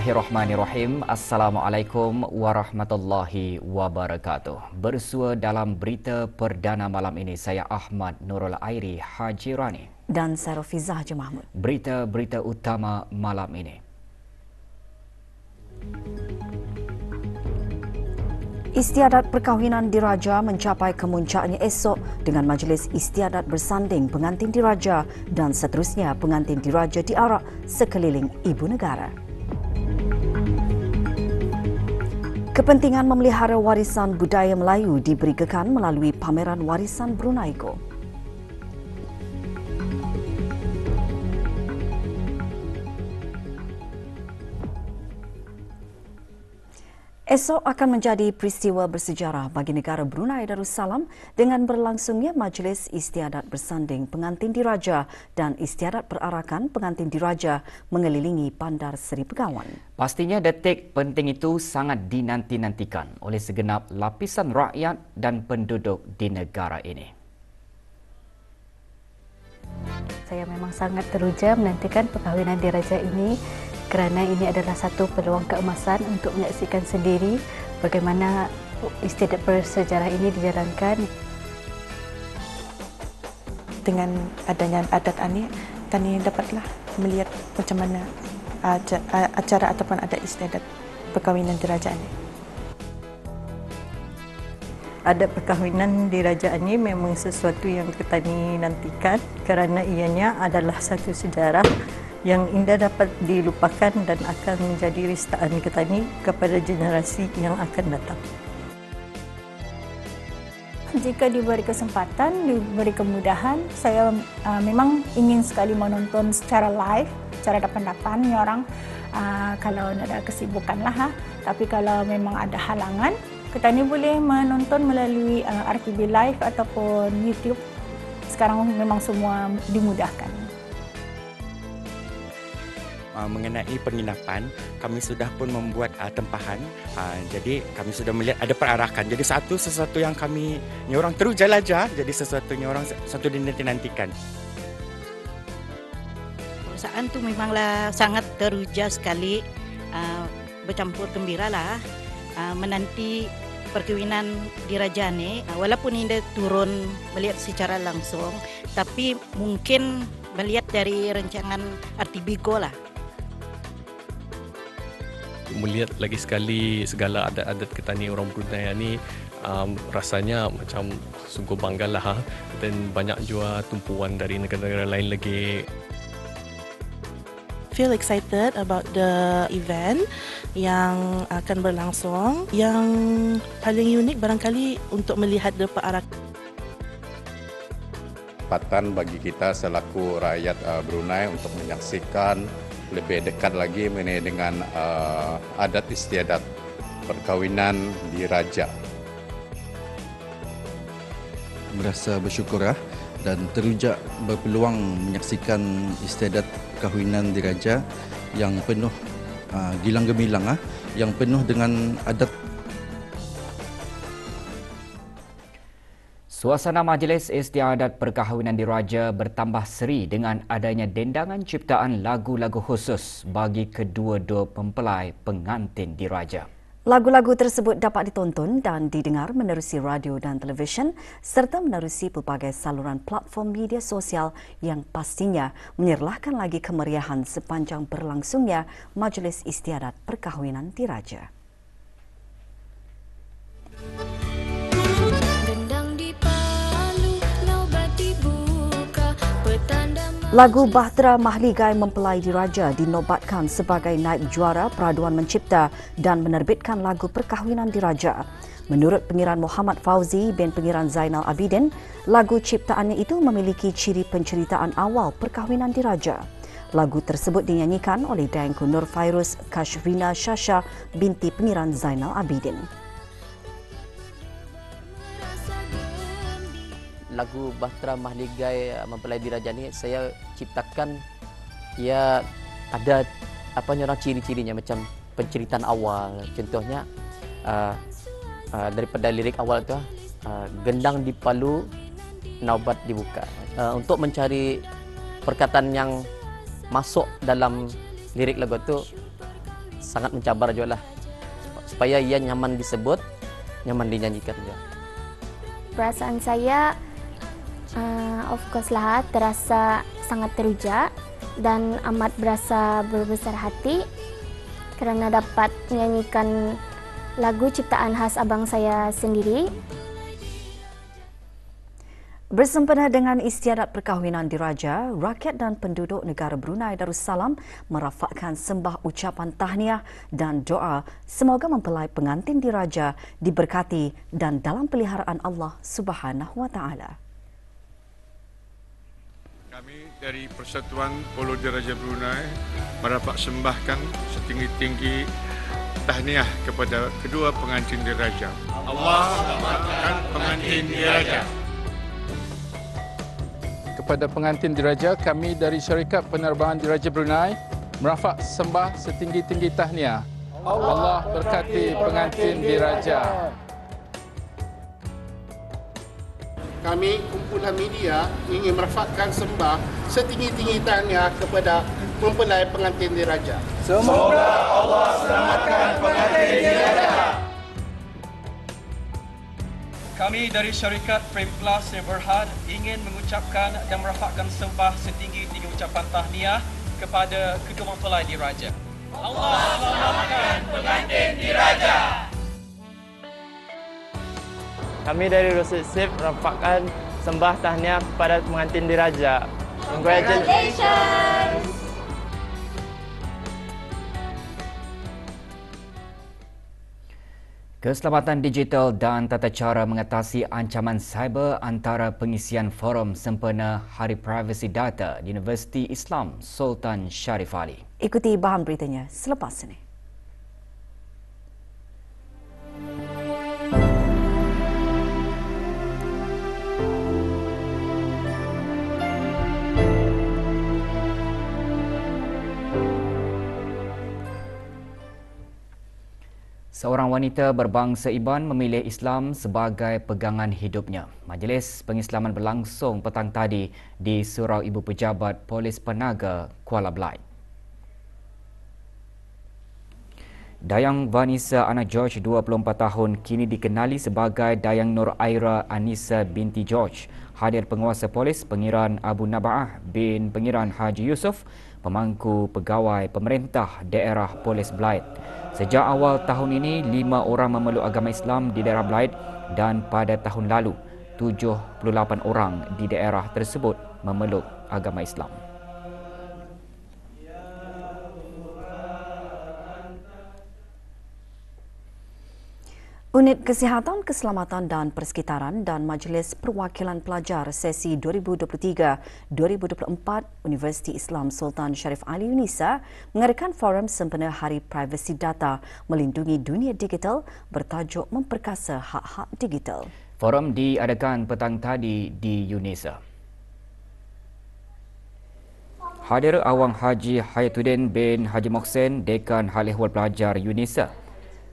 Bismillahirrahmanirrahim. Assalamualaikum warahmatullahi wabarakatuh. Bersua dalam berita perdana malam ini, saya Ahmad Nurul Airi Haji Rani dan saya Rafizah Haji Mahmud. Berita-berita utama malam ini. Istiadat perkahwinan diraja mencapai kemuncaknya esok dengan majlis istiadat bersanding pengantin diraja dan seterusnya pengantin diraja diarak sekeliling ibu negara. Kepentingan memelihara warisan budaya Melayu diberi kekan melalui pameran warisan Bruneigo. Esok akan menjadi peristiwa bersejarah bagi negara Brunei Darussalam dengan berlangsungnya majlis istiadat bersanding pengantin diraja dan istiadat perarakan pengantin diraja mengelilingi Bandar Seri Begawan. Pastinya detik penting itu sangat dinanti-nantikan oleh segenap lapisan rakyat dan penduduk di negara ini. Saya memang sangat teruja menantikan perkahwinan diraja ini kerana ini adalah satu peluang keemasan untuk menyaksikan sendiri bagaimana istiadat bersejarah ini dijalankan. Dengan adanya adat ini, kami dapatlah melihat macam mana acara ataupun adat istiadat perkahwinan diraja ini. Adat perkahwinan diraja ini memang sesuatu yang kita nantikan kerana ianya adalah satu sejarah yang indah dapat dilupakan dan akan menjadi ristaan kita ni kepada generasi yang akan datang. Jika diberi kesempatan, diberi kemudahan, saya memang ingin sekali menonton secara live, secara dapan-dapan ni orang kalau ada kesibukan lah. Tapi kalau memang ada halangan, kita ni boleh menonton melalui RTB Live ataupun YouTube. Sekarang memang semua dimudahkan. Mengenai penginapan, kami sudah pun membuat tempahan. Jadi kami sudah melihat ada perarakan. Jadi sesuatu yang kami orang teruja aja. Jadi sesuatunya orang satu dinanti-nantikan. Perasaan tu memanglah sangat teruja sekali, bercampur gembira lah menanti perkahwinan diraja ni. Walaupun ini turun melihat secara langsung, tapi mungkin melihat dari rancangan RTB Go lah. Melihat lagi sekali segala adat-adat kita ni orang Brunei ni, rasanya macam sungguh banggalah. Dan banyak juga tumpuan dari negara-negara lain lagi. Feel excited about the event yang akan berlangsung. Yang paling unik barangkali untuk melihat perarakan. Kesempatan bagi kita selaku rakyat Brunei untuk menyaksikan lebih dekat lagi mengenai dengan adat istiadat perkahwinan diraja. Merasa bersyukur dan teruja berpeluang menyaksikan istiadat perkahwinan diraja yang penuh gilang gemilang, yang penuh dengan adat. Suasana majlis istiadat perkahwinan diraja bertambah seri dengan adanya dendangan ciptaan lagu-lagu khusus bagi kedua-dua mempelai pengantin diraja. Lagu-lagu tersebut dapat ditonton dan didengar menerusi radio dan televisyen serta menerusi pelbagai saluran platform media sosial yang pastinya menyerlahkan lagi kemeriahan sepanjang berlangsungnya majlis istiadat perkahwinan diraja. Lagu Bahtera Mahligai Mempelai Diraja dinobatkan sebagai naib juara peraduan mencipta dan menerbitkan lagu perkahwinan diraja. Menurut pengiran Muhammad Fauzi bin pengiran Zainal Abidin, lagu ciptaannya itu memiliki ciri penceritaan awal perkahwinan diraja. Lagu tersebut dinyanyikan oleh Daengku Nur Fairuz Kashfrina Shasha binti pengiran Zainal Abidin. Lagu Bahtera Mahligai Mempelai Diraja ni saya ciptakan, ia ada orang ciri-cirinya macam penceritaan awal. Contohnya daripada lirik awal tu, gendang dipalu, naubat dibuka. Untuk mencari perkataan yang masuk dalam lirik lagu tu, sangat mencabar juga lah. Supaya ia nyaman disebut, nyaman dinyanyikan juga. Perasaan saya, of course lah, terasa sangat teruja dan amat berasa berbesar hati kerana dapat menyanyikan lagu ciptaan khas abang saya sendiri. Bersempena dengan istiadat perkahwinan diraja, rakyat dan penduduk negara Brunei Darussalam merafakkan sembah ucapan tahniah dan doa semoga mempelai pengantin diraja diberkati dan dalam peliharaan Allah Subhanahu Wa Taala. Kami dari Persatuan Polo Diraja Brunei merafak sembahkan setinggi-tinggi tahniah kepada kedua pengantin diraja. Allah selamatkan pengantin diraja. Kepada pengantin diraja, kami dari Syarikat Penerbangan Diraja Brunei merafak sembah setinggi-tinggi tahniah. Allah berkati pengantin diraja. Kami kumpulan media ingin merafakkan sembah setinggi-tinggi tahniah kepada mempelai pengantin diraja. Semoga Allah selamatkan pengantin diraja. Kami dari Syarikat Frame Plus yang Berhad ingin mengucapkan dan merafakkan sembah setinggi-tinggi ucapan tahniah kepada kedua mempelai diraja. Allah selamatkan pengantin diraja. Kami dari Rusid Sip merafakkan sembah tahniah kepada pengantin diraja. Congratulations! Keselamatan digital dan tata cara mengatasi ancaman cyber antara pengisian forum sempena Hari Privasi Data di Universiti Islam Sultan Syarif Ali. Ikuti bahan beritanya selepas ini. Seorang wanita berbangsa Iban memilih Islam sebagai pegangan hidupnya. Majlis pengislaman berlangsung petang tadi di Surau Ibu Pejabat Polis Penaga, Kuala Belait. Dayang Vanessa Ana George, 24 tahun, kini dikenali sebagai Dayang Nur Aira Anissa binti George, hadir penguasa polis Pengiran Abu Nabaah bin Pengiran Haji Yusof, pemangku pegawai pemerintah daerah Polis Belait. Sejak awal tahun ini, 5 orang memeluk agama Islam di daerah Belait dan pada tahun lalu, 78 orang di daerah tersebut memeluk agama Islam. Unit Kesihatan, Keselamatan dan Persekitaran dan Majlis Perwakilan Pelajar sesi 2023-2024 Universiti Islam Sultan Syarif Ali UNISA mengadakan forum sempena Hari Privasi Data Melindungi Dunia Digital bertajuk Memperkasa Hak-Hak Digital. Forum diadakan petang tadi di UNISA. Hadir Awang Haji Hayatuddin bin Haji Mohsen, Dekan Hal Ehwal Pelajar UNISA.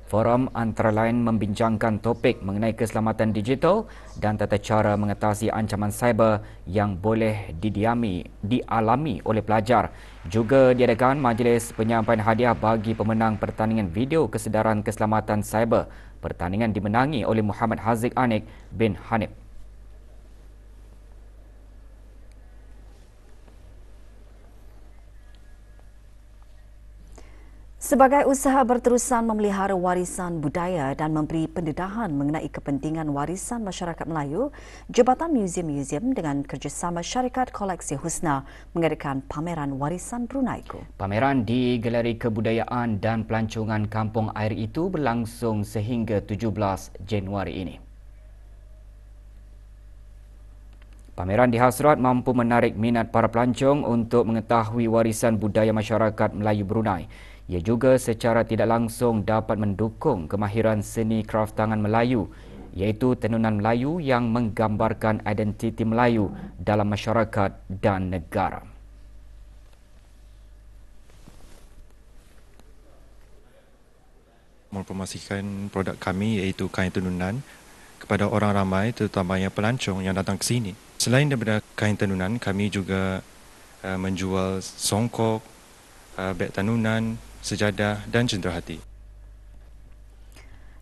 Forum antara lain membincangkan topik mengenai keselamatan digital dan tata cara mengatasi ancaman cyber yang boleh dialami oleh pelajar. Juga diadakan majlis penyampaian hadiah bagi pemenang pertandingan video kesedaran keselamatan cyber. Pertandingan dimenangi oleh Muhammad Haziq Anik bin Hanif. Sebagai usaha berterusan memelihara warisan budaya dan memberi pendedahan mengenai kepentingan warisan masyarakat Melayu, Jabatan Museum-Museum dengan kerjasama Syarikat Koleksi Husna mengadakan pameran warisan Bruneiku. Pameran di Galeri Kebudayaan dan Pelancongan Kampung Air itu berlangsung sehingga 17 Januari ini. Pameran dihasrat mampu menarik minat para pelancong untuk mengetahui warisan budaya masyarakat Melayu Brunei. Ia juga secara tidak langsung dapat mendukung kemahiran seni kraftangan Melayu, iaitu tenunan Melayu yang menggambarkan identiti Melayu dalam masyarakat dan negara. Mempromosikan produk kami iaitu kain tenunan kepada orang ramai, terutamanya pelancong yang datang ke sini. Selain daripada kain tenunan, kami juga menjual songkok, beg tenunan, sejadah dan cenderahati.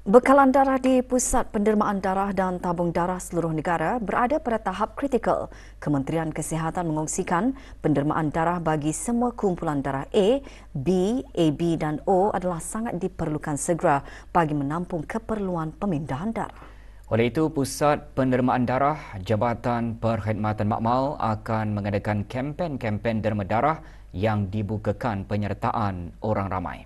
Bekalan darah di Pusat Pendermaan Darah dan Tabung Darah seluruh negara berada pada tahap kritikal. Kementerian Kesihatan mengongsikan pendermaan darah bagi semua kumpulan darah A, B, AB dan O adalah sangat diperlukan segera bagi menampung keperluan pemindahan darah. Oleh itu, Pusat Pendermaan Darah Jabatan Perkhidmatan Makmal akan mengadakan kempen-kempen derma darah yang dibukakan penyertaan orang ramai.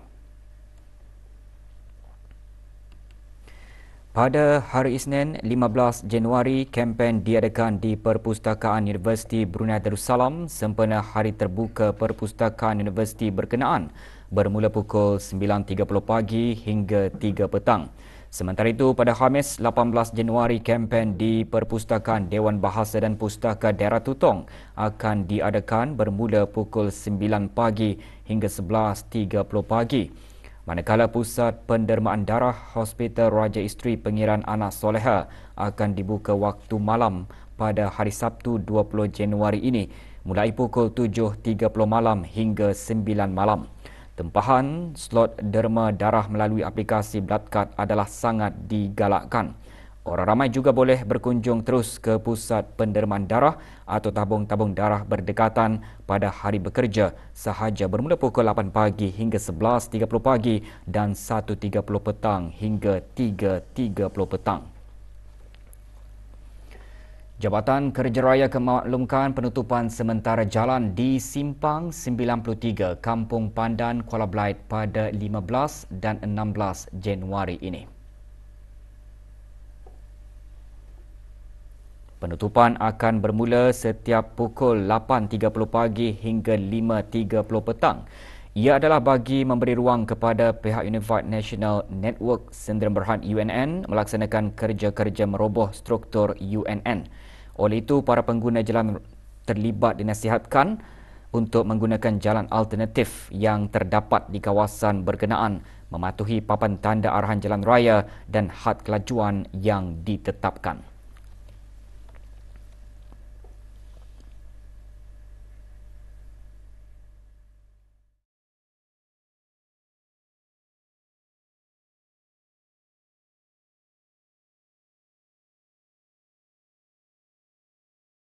Pada hari Isnin, 15 Januari, kempen diadakan di Perpustakaan Universiti Brunei Darussalam sempena Hari Terbuka Perpustakaan Universiti berkenaan bermula pukul 9.30 pagi hingga 3 petang. Sementara itu, pada Khamis 18 Januari, kempen di Perpustakaan Dewan Bahasa dan Pustaka Daerah Tutong akan diadakan bermula pukul 9 pagi hingga 11.30 pagi. Manakala Pusat Pendermaan Darah Hospital Raja Isteri Pengiran Anak Soleha akan dibuka waktu malam pada hari Sabtu 20 Januari ini mulai pukul 7.30 malam hingga 9 malam. Tempahan slot derma darah melalui aplikasi BloodCard adalah sangat digalakkan. Orang ramai juga boleh berkunjung terus ke Pusat Pendermaan Darah atau tabung-tabung darah berdekatan pada hari bekerja sahaja bermula pukul 8 pagi hingga 11.30 pagi dan 1.30 petang hingga 3.30 petang. Jabatan Kerja Raya memaklumkan penutupan sementara jalan di Simpang 93, Kampung Pandan, Kuala Belait pada 15 dan 16 Januari ini. Penutupan akan bermula setiap pukul 8.30 pagi hingga 5.30 petang. Ia adalah bagi memberi ruang kepada pihak Unified National Network Sdn Bhd UNN melaksanakan kerja-kerja meroboh struktur UNN. Oleh itu, para pengguna jalan terlibat dinasihatkan untuk menggunakan jalan alternatif yang terdapat di kawasan berkenaan, mematuhi papan tanda arahan jalan raya dan had kelajuan yang ditetapkan.